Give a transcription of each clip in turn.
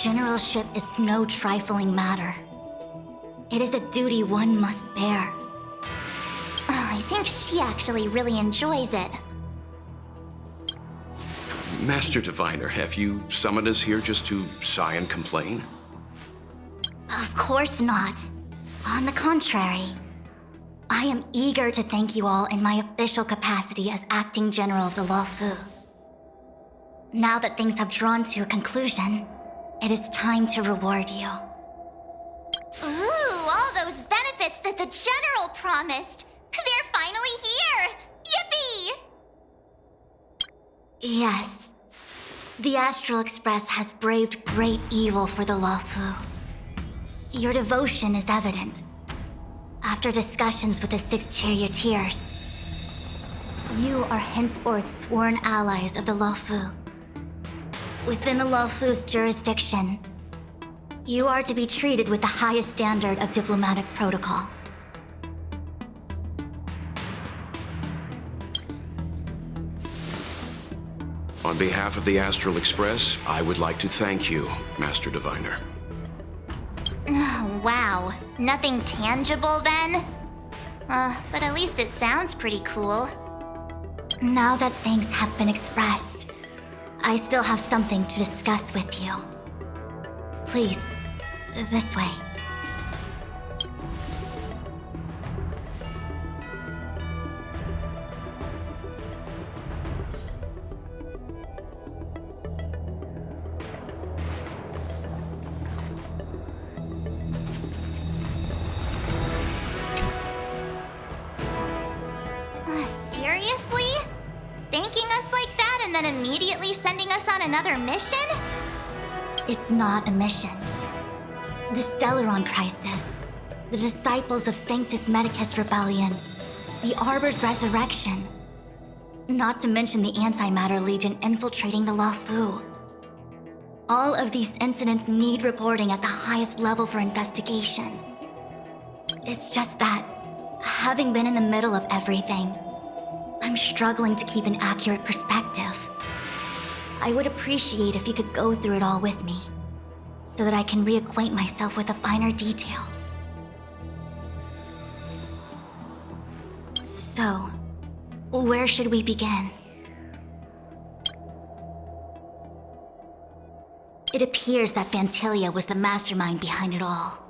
Generalship is no trifling matter. It is a duty one must bear. I think she actually really enjoys it. Master Diviner, have you summoned us here just to sigh and complain? Of course not. On the contrary, I am eager to thank you all in my official capacity as acting general of the Luofu. Now that things have drawn to a conclusion, it is time to reward you. Ooh, all those benefits that the General promised! They're finally here! Yippee! Yes. The Astral Express has braved great evil for the Luofu. Your devotion is evident. After discussions with the 6 charioteers, you are henceforth sworn allies of the Luofu. Within the Luofu's jurisdiction, you are to be treated with the highest standard of diplomatic protocol. On behalf of the Astral Express, I would like to thank you, Master Diviner. Wow, nothing tangible then? But at least it sounds pretty cool. Now that thanks have been expressed, I still have something to discuss with you. Please, this way. Seriously? Thanking us like that and then immediately sending us on another mission? It's not a mission. The Stellaron Crisis, the Disciples of Sanctus Medicus Rebellion, the Arbor's resurrection, not to mention the Antimatter Legion infiltrating the Luofu. All of these incidents need reporting at the highest level for investigation. It's just that, having been in the middle of everything, I'm struggling to keep an accurate perspective. I would appreciate if you could go through it all with me, so that I can reacquaint myself with a finer detail. So, where should we begin? It appears that Vantilia was the mastermind behind it all.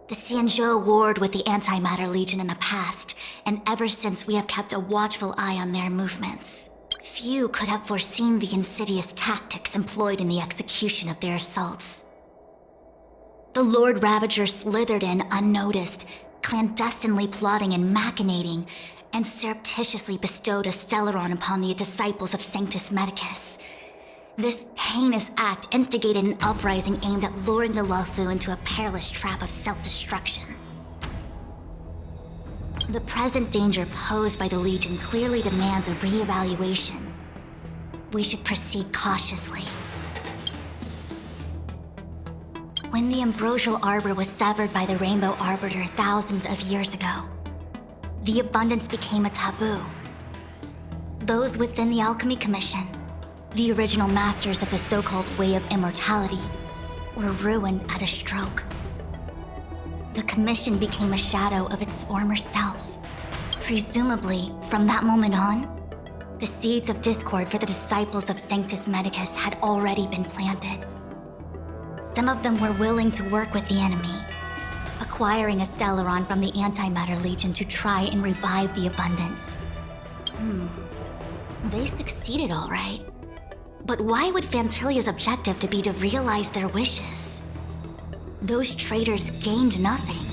The Xianzhou warred with the Antimatter Legion in the past, and ever since we have kept a watchful eye on their movements. Few could have foreseen the insidious tactics employed in the execution of their assaults. The Lord Ravager slithered in unnoticed, clandestinely plotting and machinating, and surreptitiously bestowed a Stellaron upon the disciples of Sanctus Medicus. This heinous act instigated an uprising aimed at luring the Luofu into a perilous trap of self-destruction. The present danger posed by the Legion clearly demands a re-evaluation. We should proceed cautiously. When the ambrosial arbor was severed by the Rainbow Arbiter thousands of years ago, the abundance became a taboo. Those within the Alchemy Commission, the original masters of the so-called Way of Immortality, were ruined at a stroke. The Commission became a shadow of its former self. Presumably, from that moment on, the seeds of discord for the disciples of Sanctus Medicus had already been planted. Some of them were willing to work with the enemy, acquiring a Stellaron from the Antimatter Legion to try and revive the abundance. They succeeded all right. But why would Fantilia's objective to be to realize their wishes? Those traitors gained nothing.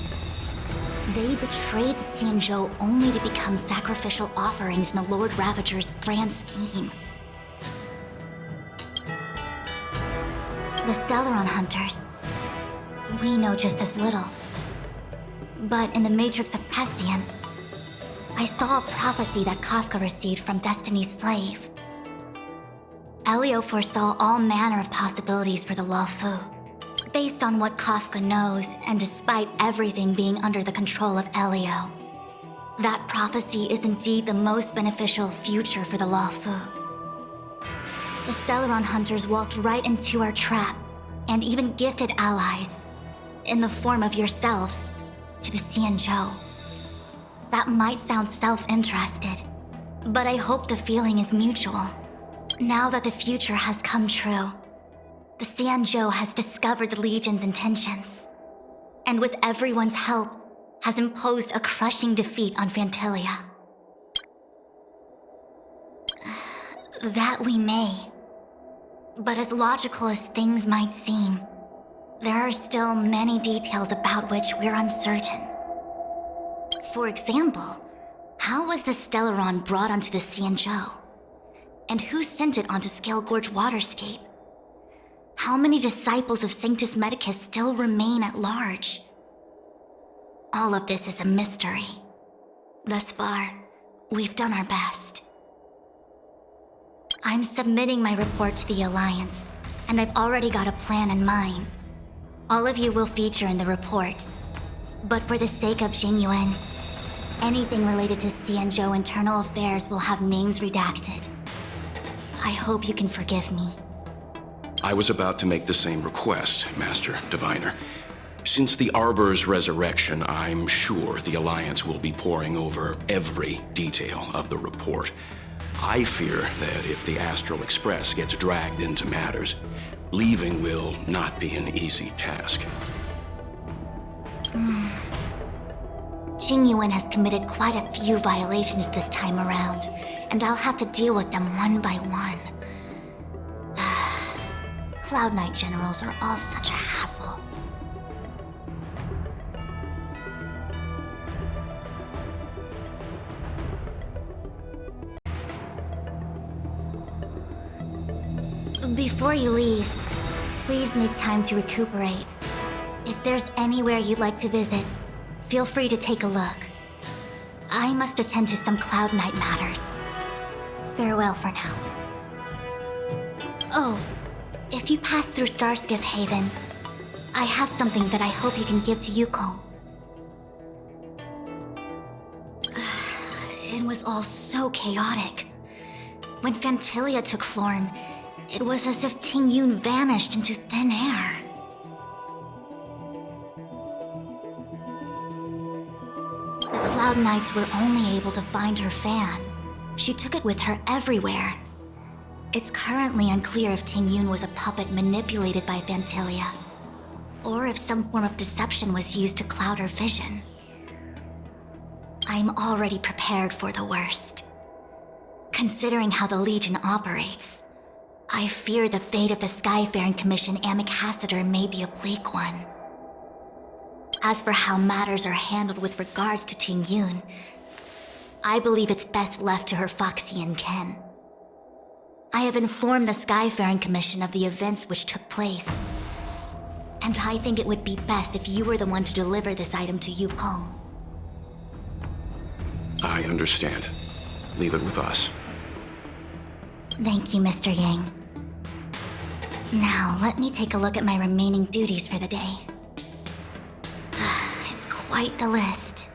They betrayed the Xianzhou only to become sacrificial offerings in the Lord Ravager's grand scheme. The Stellaron Hunters, we know just as little. But in the Matrix of Prescience, I saw a prophecy that Kafka received from Destiny's slave. Elio foresaw all manner of possibilities for the Luofu. Based on what Kafka knows, and despite everything being under the control of Elio, that prophecy is indeed the most beneficial future for the Luofu. The Stellaron Hunters walked right into our trap, and even gifted allies, in the form of yourselves, to the Xianzhou. That might sound self-interested, but I hope the feeling is mutual. Now that the future has come true, the Xianzhou has discovered the Legion's intentions, and with everyone's help, has imposed a crushing defeat on Phantilia. That we may. But as logical as things might seem, there are still many details about which we're uncertain. For example, how was the Stellaron brought onto the Xianzhou? And who sent it onto Scale Gorge Waterscape? How many disciples of Sanctus Medicus still remain at large? All of this is a mystery. Thus far, we've done our best. I'm submitting my report to the Alliance, and I've already got a plan in mind. All of you will feature in the report. But for the sake of Jingyuan, anything related to Xianzhou internal affairs will have names redacted. I hope you can forgive me. I was about to make the same request, Master Diviner. Since the Arbor's resurrection, I'm sure the Alliance will be poring over every detail of the report. I fear that if the Astral Express gets dragged into matters, leaving will not be an easy task. Jingyuan has committed quite a few violations this time around, and I'll have to deal with them one by one. Cloud Knight generals are all such a hassle. Before you leave, please make time to recuperate. If there's anywhere you'd like to visit, feel free to take a look. I must attend to some Cloud Knight matters. Farewell for now. Oh, if you pass through Starskiff Haven, I have something that I hope you can give to Yuko. It was all so chaotic. When Phantilia took form, it was as if Tingyun vanished into thin air. The Cloud Knights were only able to find her fan. She took it with her everywhere. It's currently unclear if Tingyun was a puppet manipulated by Phantilia, or if some form of deception was used to cloud her vision. I'm already prepared for the worst. Considering how the Legion operates, I fear the fate of the Skyfaring Commission Ambassador may be a bleak one. As for how matters are handled with regards to Tingyun, I believe it's best left to her Foxian kin. I have informed the Skyfaring Commission of the events which took place, and I think it would be best if you were the one to deliver this item to Yukong. I understand. Leave it with us. Thank you, Mr. Yang. Now, let me take a look at my remaining duties for the day. It's quite the list.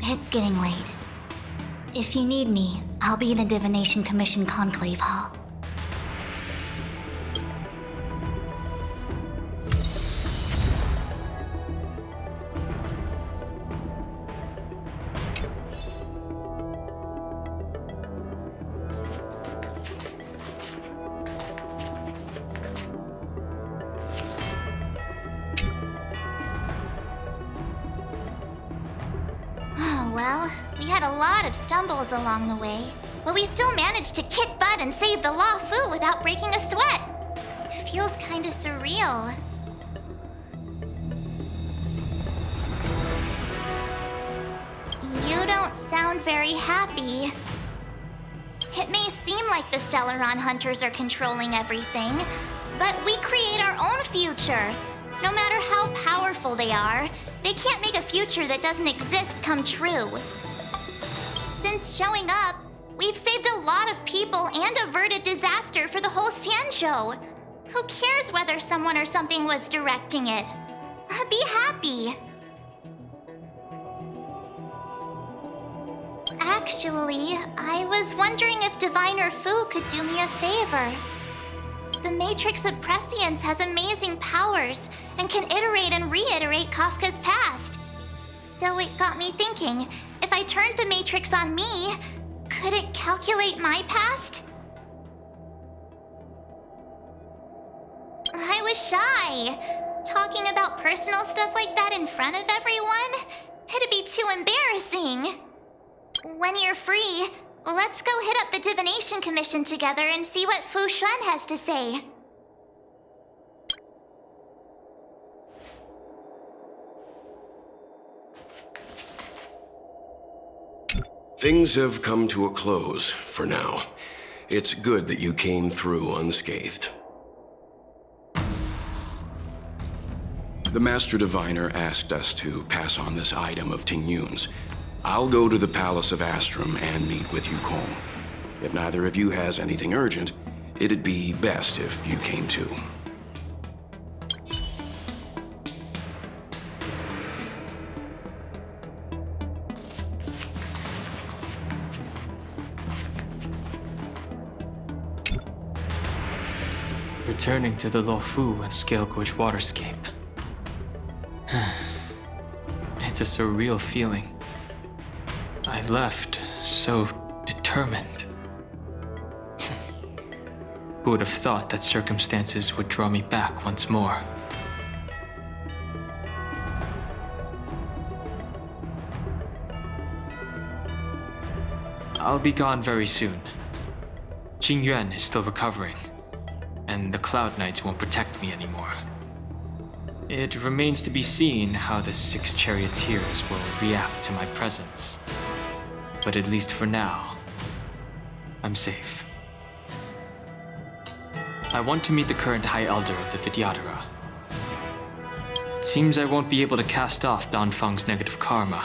It's getting late. If you need me, I'll be in the Divination Commission Conclave Hall. Well, we had a lot of stumbles along the way, but we still managed to kick butt and save the Law Fu without breaking a sweat. It feels kinda surreal. You don't sound very happy. It may seem like the Stellaron Hunters are controlling everything, but we create our own future. No matter how powerful they are, they can't make a future that doesn't exist come true. Since showing up, we've saved a lot of people and averted disaster for the whole Xianzhou. Who cares whether someone or something was directing it? Be happy. Actually, I was wondering if Diviner Fu could do me a favor. The Matrix of Prescience has amazing powers and can iterate and reiterate Kafka's past. So it got me thinking, if I turned the Matrix on me, could it calculate my past? I was shy. Talking about personal stuff like that in front of everyone, it'd be too embarrassing. When you're free, let's go hit up the Divination Commission together and see what Fu Xuan has to say. Things have come to a close for now. It's good that you came through unscathed. The Master Diviner asked us to pass on this item of Ting Yun's. I'll go to the Palace of Astrum and meet with Yukong. If neither of you has anything urgent, it'd be best if you came too. Returning to the Luofu and Scale Gorge waterscape. It's a surreal feeling. I left so determined. Who would have thought that circumstances would draw me back once more? I'll be gone very soon. Jing Yuan is still recovering, and the Cloud Knights won't protect me anymore. It remains to be seen how the 6 charioteers will react to my presence. But at least for now, I'm safe. I want to meet the current High Elder of the Vidyadhara. It seems I won't be able to cast off Danfeng's negative karma,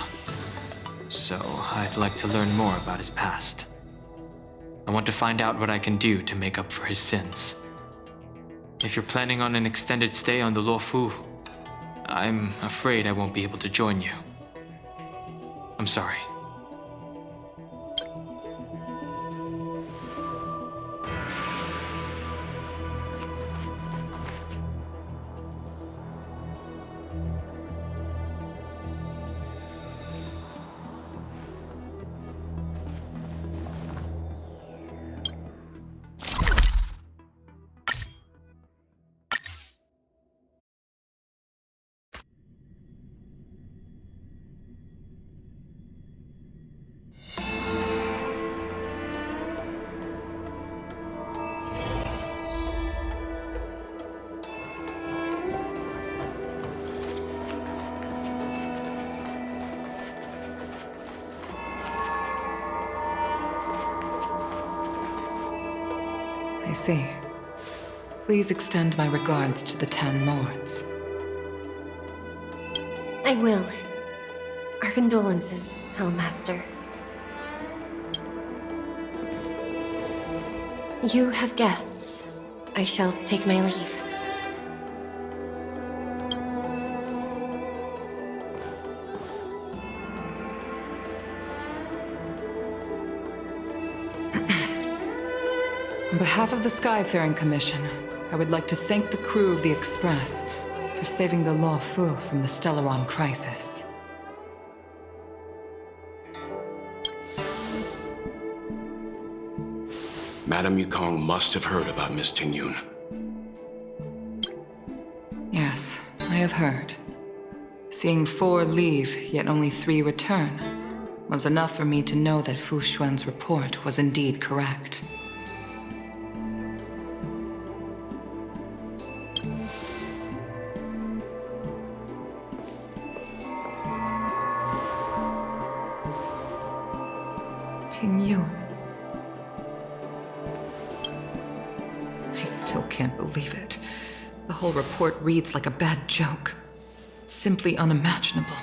so I'd like to learn more about his past. I want to find out what I can do to make up for his sins. If you're planning on an extended stay on the Luofu, I'm afraid I won't be able to join you. I'm sorry. I see. Please extend my regards to the 10 lords. I will. Our condolences, Hellmaster. You have guests. I shall take my leave. On behalf of the Skyfaring Commission, I would like to thank the crew of the Express for saving the Luofu from the Stellaron crisis. Madame Yukong must have heard about Miss Ting Yun. Yes, I have heard. Seeing 4 leave, yet only 3 return, was enough for me to know that Fu Xuan's report was indeed correct. Ting Yun. I still can't believe it. The whole report reads like a bad joke. It's simply unimaginable.